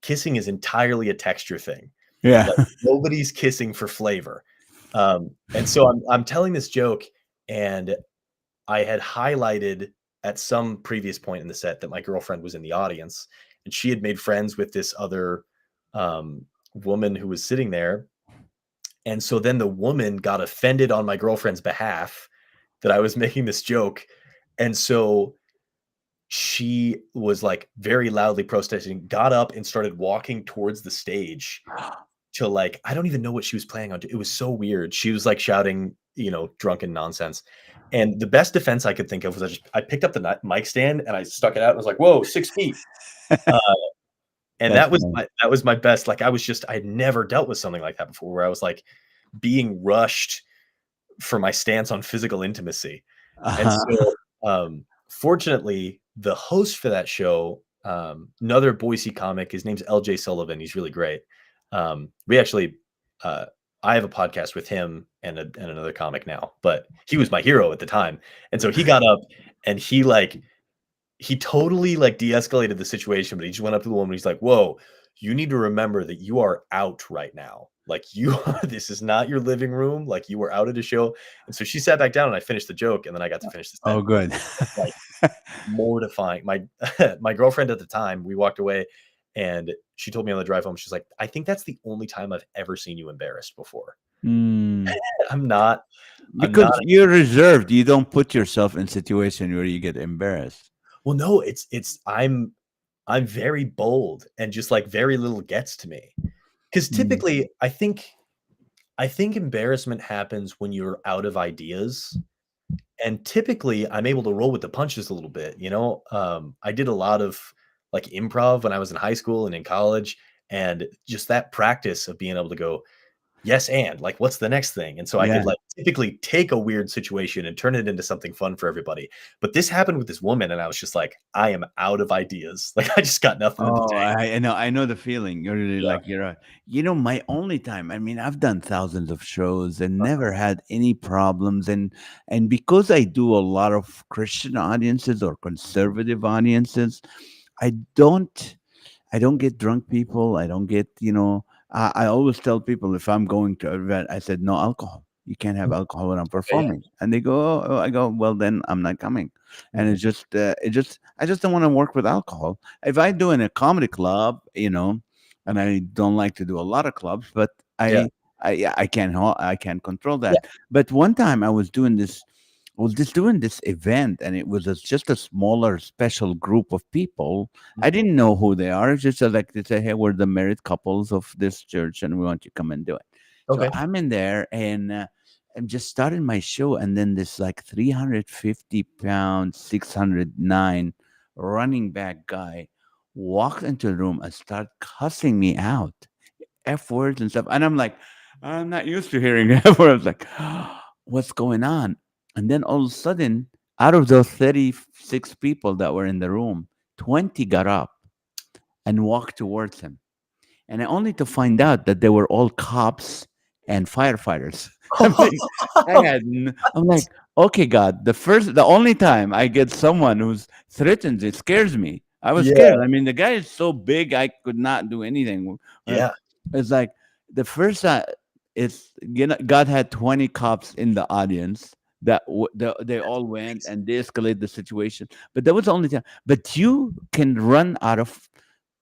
Kissing is entirely a texture thing. Yeah. Like nobody's kissing for flavor. And so I'm telling this joke, and I had highlighted at some previous point in the set that my girlfriend was in the audience, and she had made friends with this other woman who was sitting there. And so then the woman got offended on my girlfriend's behalf that I was making this joke. And so she was like very loudly protesting, got up and started walking towards the stage to like, I don't even know what she was planning on. It was so weird. She was like shouting, drunken nonsense. And the best defense I could think of was I picked up the mic stand and I stuck it out and was like, "Whoa, 6 feet!" Uh, and That's that was funny. my best. Like I had never dealt with something like that before, where I was like being rushed for my stance on physical intimacy. And Uh-huh. so, fortunately, the host for that show, another Boise comic, his name's LJ Sullivan. He's really great. We actually, uh, I have a podcast with him and another comic now, but he was my hero at the time. And so he got up and he totally like de-escalated the situation, but he just went up to the woman. He's like, "Whoa, you need to remember that you are out right now. Like you are, this is not your living room. Like you were out at a show." And so she sat back down and I finished the joke, and then I got to finish the set. Oh, good. Like mortifying. My my girlfriend at the time, we walked away and she told me on the drive home, she's like, "I think that's the only time I've ever seen you embarrassed before." Mm. I'm not, I'm Because not, you're reserved. You don't put yourself in situation where you get embarrassed. well, no, I'm very bold, and just like very little gets to me. Because Mm. typically I think embarrassment happens when you're out of ideas. And typically I'm able to roll with the punches a little bit. I did a lot of like improv when I was in high school and in college, and just that practice of being able to go, yes, and like, what's the next thing? And so I Yeah. could like typically take a weird situation and turn it into something fun for everybody. But this happened with this woman, and I was just like, I am out of ideas. Like, I just got nothing in the Oh, tank. I know the feeling. You're really Yeah. like my only time. I mean, I've done thousands of shows and never had any problems. And because I do a lot of Christian audiences or conservative audiences, I don't I don't get drunk people. I don't get, I always tell people if I'm going to an event, I said, no alcohol. You can't have alcohol when I'm Okay, yeah. performing. And they go, I go, well, then I'm not coming. And Mhm. I just don't want to work with alcohol. If I do in a comedy club, and I don't like to do a lot of clubs, but Yeah. yeah, I can't control Yeah. that. But one time I was just doing this event, and it was just a smaller special group of people. I Mhm. didn't know who they are. It's just like they say, "Hey, we're the married couples of this church, and we want you to come and do it." So Okay. I'm in there, and I'm just starting my show, and then this like 350 pound, 609 running back guy walks into the room and start cussing me out, F words and stuff, and I'm like, I'm not used to hearing F words. Like, what's going on? And then all of a sudden, out of those 36 people that were in the room, 20 got up and walked towards him. And only to find out that they were all cops and firefighters. I'm like, I'm like, okay, God, the only time I get someone who's threatened, it scares me. I was Yeah. scared. I mean, the guy is so big, I could not do anything. Uh, Yeah. It's like the first time, God had 20 cops in the audience they all went and de escalated the situation. But that was the only time. But you can run out of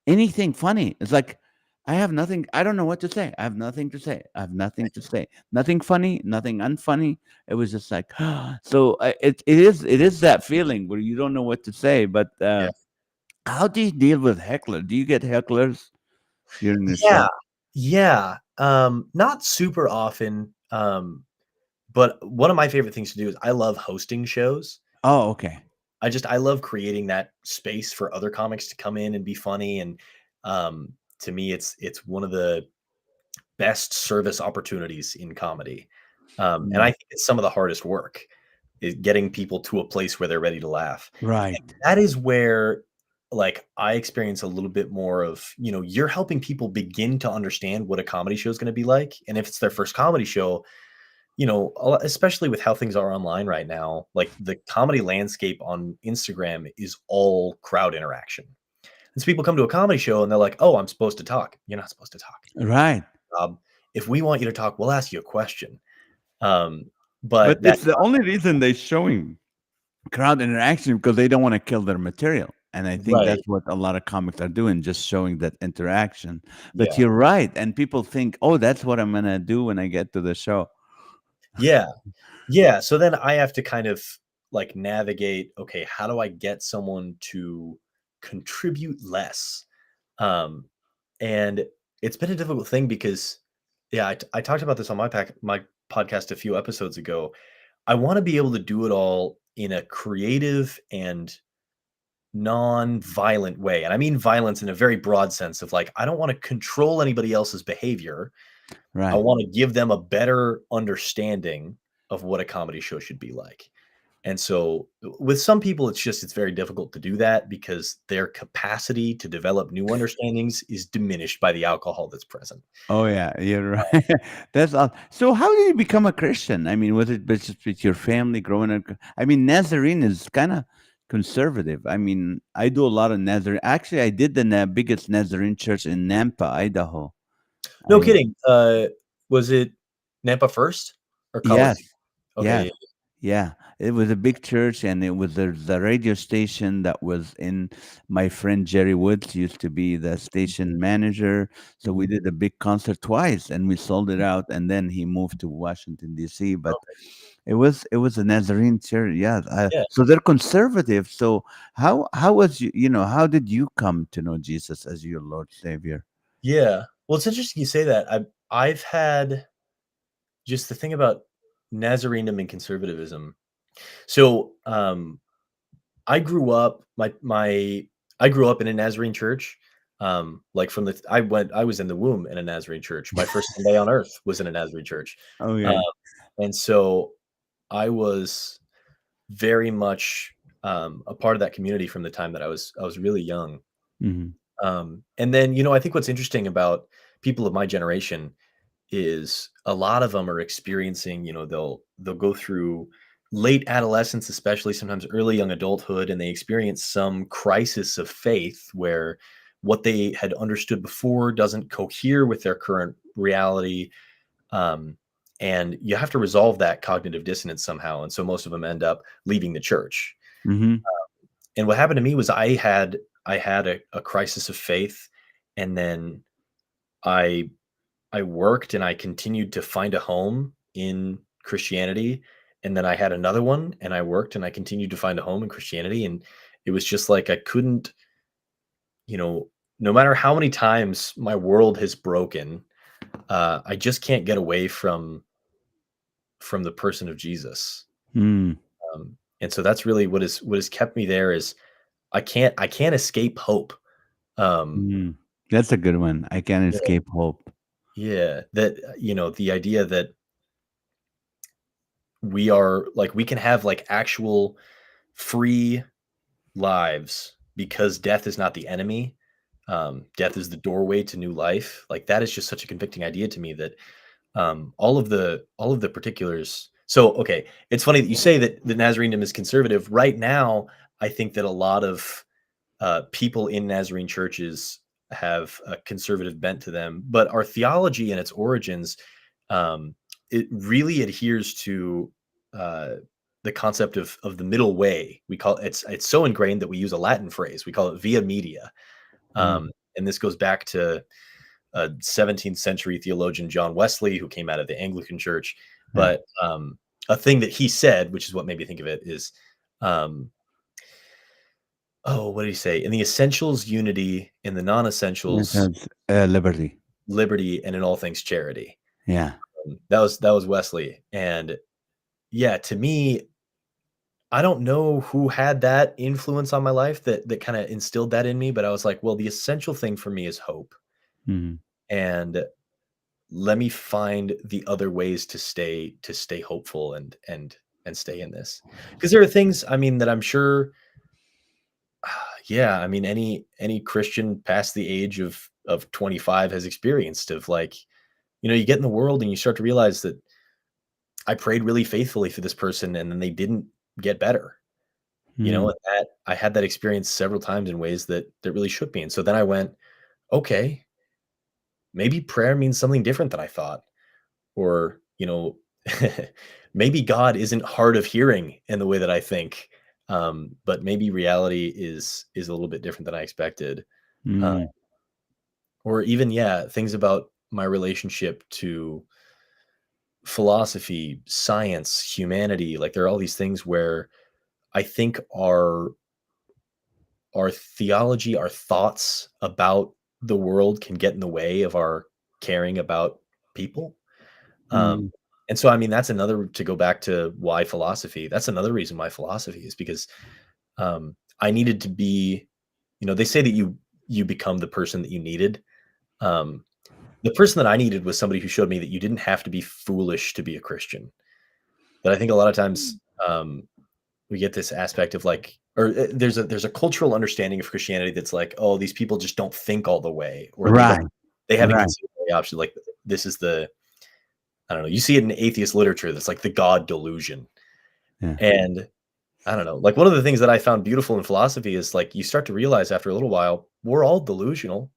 anything funny. It's like I have nothing. I don't know what to say. I have nothing to say. I have nothing to say. Nothing funny. Nothing unfunny. It was just like so. It is that feeling where you don't know what to say. But Yeah. how do you deal with heckler? Do you get hecklers during the Yeah. show? Yeah. Not super often. But one of my favorite things to do is I love hosting shows. Oh, okay. I love creating that space for other comics to come in and be funny. And to me, it's one of the best service opportunities in comedy. And I Mm, think it's some of the hardest work is getting people to a place where they're ready to laugh. right. That is where like I experience a little bit more of, you're helping people begin to understand what a comedy show is going to be like. And if it's their first comedy show, especially with how things are online right now, like the comedy landscape on Instagram is all crowd interaction. And so people come to a comedy show and they're like, "Oh, I'm supposed to talk." You're not supposed to talk. Right. If we want you to talk, we'll ask you a question. Um, But but that, it's the only reason they're showing crowd interaction because they don't want to kill their material. And I think right? that's what a lot of comics are doing, just showing that interaction. But Yeah, you're right. And people think, oh, that's what I'm going to do when I get to the show. yeah, yeah. So then I have to kind of like navigate. Okay, how do I get someone to contribute less? Um, and it's been a difficult thing because, yeah, I talked about this on my podcast a few episodes ago. I want to be able to do it all in a creative and non-violent way. And I mean violence in a very broad sense of like, I don't want to control anybody else's behavior. I Right. want to give them a better understanding of what a comedy show should be like. And so with some people, it's very difficult to do that because their capacity to develop new understandings is diminished by the alcohol that's present. Oh, yeah. You're right. That's all. So, how did you become a Christian? I mean, was it just with your family growing up? I mean, Nazarene is kind of conservative. I mean, I do a lot of Nazarene. Actually, I did the biggest Nazarene church in Nampa, Idaho. No I kidding. Was it Nampa first or Yes. Coliseum? Okay. Yes. Yeah, it was a big church, and it was the radio station that was in. My friend Jerry Woods used to be the station manager, so we Mhm. did a big concert twice, and we sold it out. And then he moved to Washington D.C. But Okay. it was a Nazarene church. Yeah, Yeah. so they're conservative. So how was how did you come to know Jesus as your Lord Savior? Yeah. Well, it's interesting you say that. I've had just the thing about Nazarenism and conservatism. So, I grew up my I grew up in a Nazarene church. Like I was in the womb in a Nazarene church. My first Sunday on earth was in a Nazarene church. Um, Okay. and so I was very much a part of that community from the time that I was really young. Hmm. And then, I think what's interesting about people of my generation is a lot of them are experiencing, they'll go through late adolescence, especially sometimes early young adulthood, and they experience some crisis of faith where what they had understood before doesn't cohere with their current reality. Um, and you have to resolve that cognitive dissonance somehow. And so most of them end up leaving the church. Hmm. And what happened to me was I had a crisis of faith, and then I I worked and I continued to find a home in Christianity, and then I had another one and I worked and I continued to find a home in Christianity, and it was just like I couldn't, you know, no matter how many times my world has broken, I just can't get away from the person of Jesus. Mm. And so that's really what has kept me there is I can't escape hope. Um, Mm. That's a good one. I can't yeah, escape hope. yeah, that the idea that we can have like actual free lives because death is not the enemy. Death is the doorway to new life. Like that is just such a convicting idea to me that all of the particulars. So okay, it's funny that you say that the Nazarenism is conservative. Right now, I think that a lot of people in Nazarene churches have a conservative bent to them, but our theology and its origins, um, it really adheres to uh, the concept of the middle way. We call it's so ingrained that we use a Latin phrase. We call it via media, Mm. and this goes back to 17th century theologian John Wesley, who came out of the Anglican Church. Yeah. But a thing that he said, which is what made me think of it, is um, oh, what did he say? In the essentials, unity; in the It non-essentials, has liberty. liberty; and in all things, charity. Yeah. That was Wesley, and yeah, to me, I don't know who had that influence on my life that kind of instilled that in me, but I was like, well, the essential thing for me is hope, Mhm. and let me find the other ways to stay hopeful and stay in this because there are things, I mean, that I'm sure. Yeah, I mean, any Christian past the age of 25 has experienced of like, you get in the world and you start to realize that I prayed really faithfully for this person and then they didn't get better. Mm. And that I had that experience several times in ways that really shook me. And so then I went, okay, maybe prayer means something different than I thought. Or, maybe God isn't hard of hearing in the way that I think. But maybe reality is a little bit different than I expected. Uh, Mm. or even, yeah, things about my relationship to philosophy, science, humanity. Like there are all these things where I think our theology, our thoughts about the world can get in the way of our caring about people. Um, Mm. and so, I mean, that's another to go back to why philosophy. That's another reason why philosophy is because I needed to be. They say that you become the person that you needed. Um, the person that I needed was somebody who showed me that you didn't have to be foolish to be a Christian. That I think a lot of times we get this aspect of like, or there's a cultural understanding of Christianity that's like, oh, these people just don't think all the way, or Right. they haven't Right. considered the option. Like this is the I don't know. You see it in atheist literature. That's like the God delusion, Yeah. and I don't know. Like one of the things that I found beautiful in philosophy is like you start to realize after a little while we're all delusional.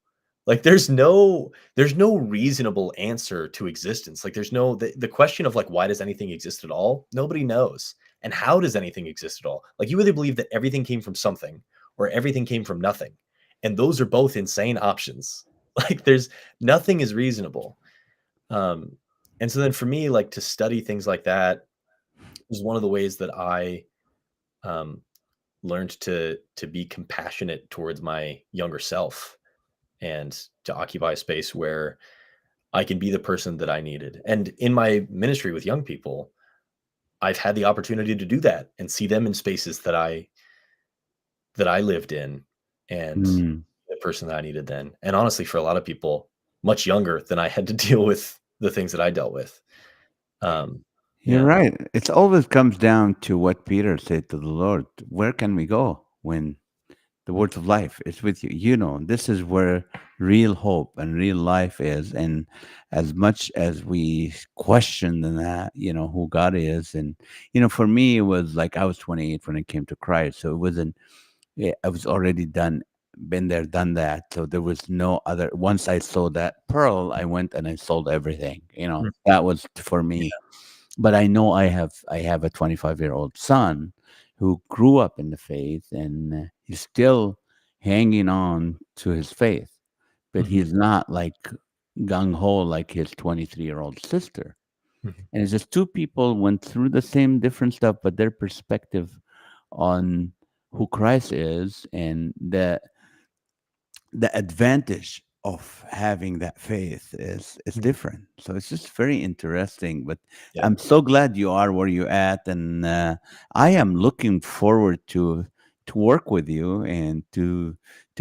Like there's no reasonable answer to existence. Like there's no the question of like why does anything exist at all? Nobody knows. And how does anything exist at all? Like you either believe that everything came from something or everything came from nothing. And those are both insane options. Like there's nothing is reasonable. Um and so then for me like to study things like that is one of the ways that I um learned to be compassionate towards my younger self and to occupy a space where I can be the person that I needed. And in my ministry with young people, I've had the opportunity to do that and see them in spaces that I lived in and Mm. person that I needed then. And honestly, for a lot of people, much younger than I had to deal with the things that I dealt with. Um, You're yeah. right. It always comes down to what Peter said to the Lord. Where can we go when the words of life is with you? You know, this is where real hope and real life is. And as much as we question that, who God is, and for me, it was like I was 28 when I came to Christ, so it wasn't. I was already done, been there, done that. So there was no other. Once I saw that pearl, I went and I sold everything. Mm. That was for Yeah. me. But I know I have a 25-year-old son who grew up in the faith, and he's still hanging on to his faith, but Mhm. he's not like gung ho like his 23-year-old sister. Mhm. And it's just two people went through the same different stuff, but their perspective on who Christ is and the advantage of having that faith is Mhm. different. So it's just very interesting. But Yeah. I'm so glad you are where you're at, and I am looking forward to work with you and to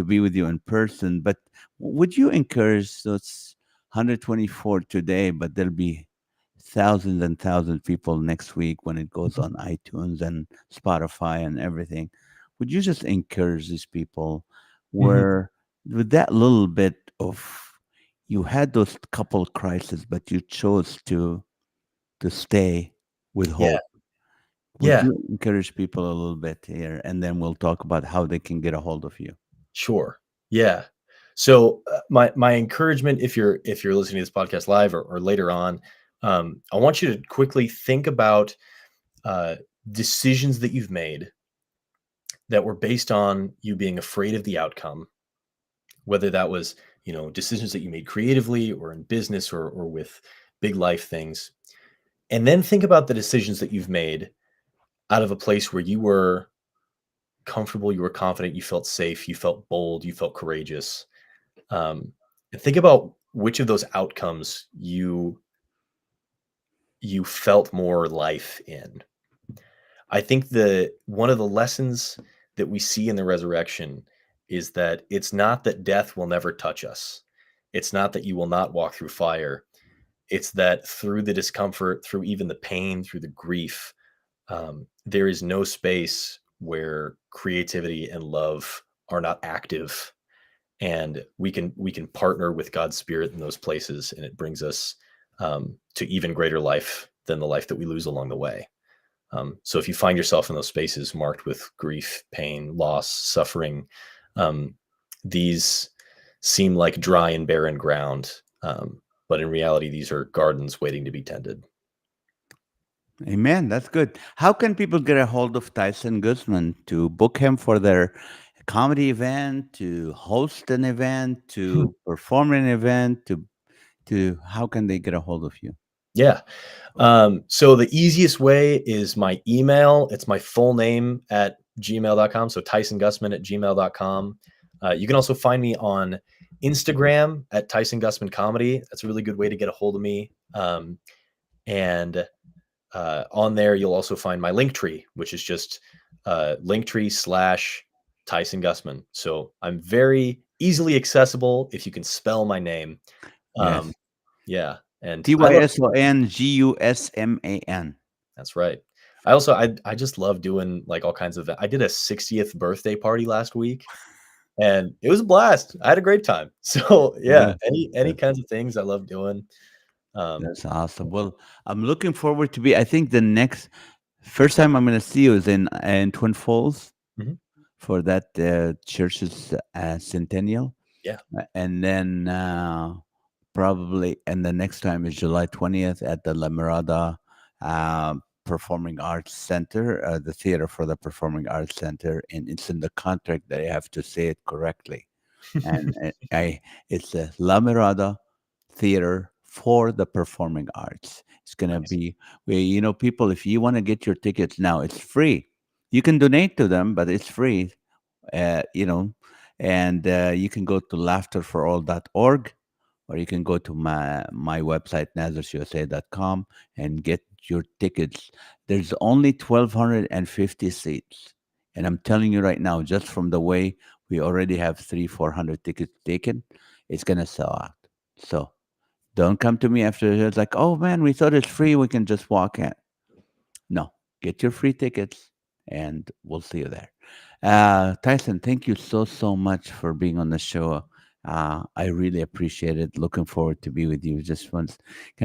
be with you in person. But would you encourage those 124 today? But there'll be thousands and thousands of people next week when it goes Mhm. on iTunes and Spotify and everything. Would you just encourage these people Mhm. where with that little bit of you had those couple crises, but you chose to stay with Yeah. hope? Would Yeah. you encourage people a little bit here, and then we'll talk about how they can get a hold of you? Sure. Yeah. So my encouragement, if you're listening to this podcast live or later on, I want you to quickly think about uh, decisions that you've made that were based on you being afraid of the outcome, whether that was decisions that you made creatively or in business or with big life things, and then think about the decisions that you've made out of a place where you were comfortable, you were confident, you felt safe, you felt bold, you felt courageous. And think about which of those outcomes you felt more life in. I think the one of the lessons that we see in the resurrection is that it's not that death will never touch us. It's not that you will not walk through fire. It's that through the discomfort, through even the pain, through the grief, there is no space where creativity and love are not active, and we can partner with God's spirit in those places, and it brings us to even greater life than the life that we lose along the way. So if you find yourself in those spaces marked with grief, pain, loss, suffering, um, these seem like dry and barren ground, but in reality these are gardens waiting to be tended. Amen. That's good. How can people get a hold of Tyson Gusman to book him for their comedy event, to host an event, to perform an event, to how can they get a hold of you? Yeah. So the easiest way is my email. It's my full name at gmail.com. So Tyson Gusman at gmail.com. You can also find me on Instagram at Tyson Gusman Comedy. That's a really good way to get a hold of me. And on there, you'll also find my link tree, which is just Linktree/Tyson Gusman. So I'm very easily accessible if you can spell my name. Um, Yes. yeah. And I love TYSONGUSMAN. That's right. I just love doing like all kinds of I did a 60th birthday party last week and it was a blast. I had a great time. So yeah, Yes. any Yes. kinds of things I love doing. Um That's awesome. Well, I'm looking forward to be. I think the next first time I'm going to see you is in Twin Falls mhm, for that church's centennial. yeah. And then probably, and the next time is July 20th at the La Mirada Performing Arts Center, the Theater for the Performing Arts Center. And it's in the contract that I have to say it correctly. And it's a La Mirada Theater for the Performing Arts. It's going to Nice. be, where, people, if you want to get your tickets now, it's free. You can donate to them, but it's free, uh, you know, and you can go to laughterforall.org, or you can go to my website, nazarthusa.com, and get your tickets. There's only 1,250 seats. And I'm telling you right now, just from the way We already have 400 tickets taken. It's gonna sell out. So don't come to me after it's like, oh man, we thought it's free. We can just walk in. No, get your free tickets and we'll see you there. Tyson, thank you so much for being on the show. I really appreciate it. Looking forward to be with you just once.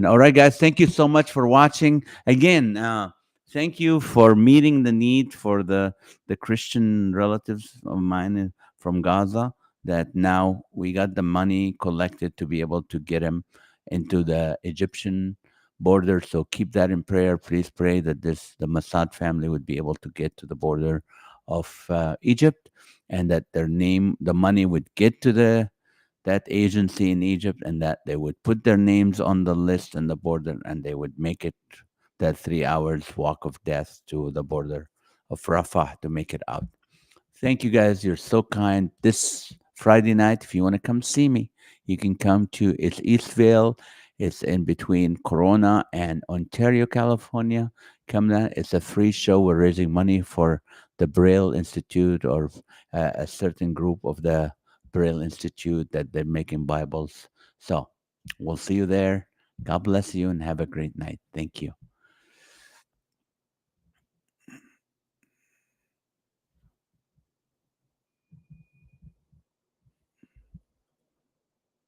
All right, guys, thank you so much for watching. Again, thank you for meeting the need for the Christian relatives of mine from Gaza. That now we got the money collected to be able to get them into the Egyptian border. So keep that in prayer. Please pray that the Mossad family would be able to get to the border of Egypt, and that the money would get to that agency in Egypt, and that they would put their names on the list and the border, and they would make it that 3 hours walk of death to the border of Rafah to make it out. Thank you guys. You're so kind. This Friday night, if you want to come see me, you can come to it's Eastvale. It's in between Corona and Ontario, California. Come there. It's a free show. We're raising money for the Braille Institute, or a certain group of the Braille Institute that they're making Bibles. So we'll see you there. God bless you and have a great night. Thank you.